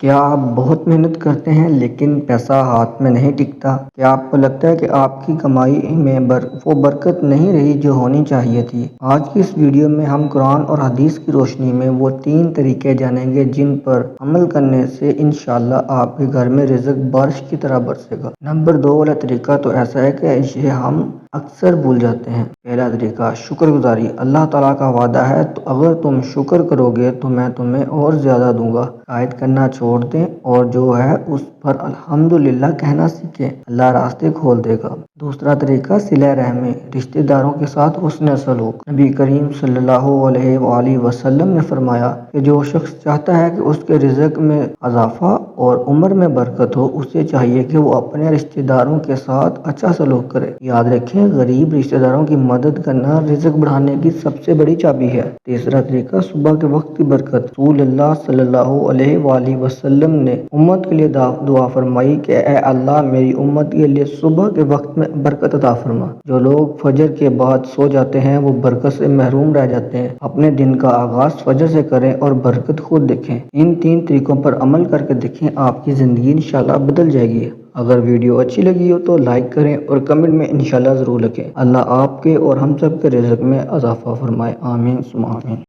کیا آپ بہت محنت کرتے ہیں لیکن پیسہ ہاتھ میں نہیں ٹکتا؟ کیا آپ کو لگتا ہے کہ آپ کی کمائی میں وہ برکت نہیں رہی جو ہونی چاہیے تھی؟ آج کی اس ویڈیو میں ہم قرآن اور حدیث کی روشنی میں وہ 3 طریقے جانیں گے جن پر عمل کرنے سے انشاءاللہ آپ کے گھر میں رزق بارش کی طرح برسے گا۔ نمبر 2 والا طریقہ تو ایسا ہے کہ اسے ہم اکثر بھول جاتے ہیں۔ پہلا طریقہ شکر گزاری۔ اللہ تعالیٰ کا وعدہ ہے تو اگر تم شکر کرو گے تو میں تمہیں اور زیادہ دوں گا۔ شکایت کرنا چھوڑ دیں اور جو ہے اس پر الحمدللہ کہنا سیکھیں، اللہ راستے کھول دے گا۔ دوسرا طریقہ صلہ رحمی، رشتہ داروں کے ساتھ حسن سلوک۔ نبی کریم صلی اللہ علیہ وآلہ وسلم نے فرمایا کہ جو شخص چاہتا ہے کہ اس کے رزق میں اضافہ اور عمر میں برکت ہو، اسے چاہیے کہ وہ اپنے رشتہ داروں کے ساتھ اچھا سلوک کرے۔ یاد رکھیں، غریب رشتہ داروں کی مدد کرنا رزق بڑھانے کی سب سے بڑی چابی ہے۔ تیسرا طریقہ صبح کے وقت کی برکت۔ رسول اللہ صلی اللہ علیہ وآلہ وسلم نے امت کے لیے دعا فرمائی کہ اے اللہ میری امت کے لیے صبح کے وقت میں برکت عطا فرما۔ جو لوگ فجر کے بعد سو جاتے ہیں وہ برکت سے محروم رہ جاتے ہیں۔ اپنے دن کا آغاز فجر سے کریں اور برکت خود دیکھیں۔ ان 3 طریقوں پر عمل کر کے دیکھیں، آپ کی زندگی انشاءاللہ بدل جائے گی۔ اگر ویڈیو اچھی لگی ہو تو لائک کریں اور کمنٹ میں انشاءاللہ ضرور لکھیں۔ اللہ آپ کے اور ہم سب کے رزق میں اضافہ فرمائے، آمین ثم آمین۔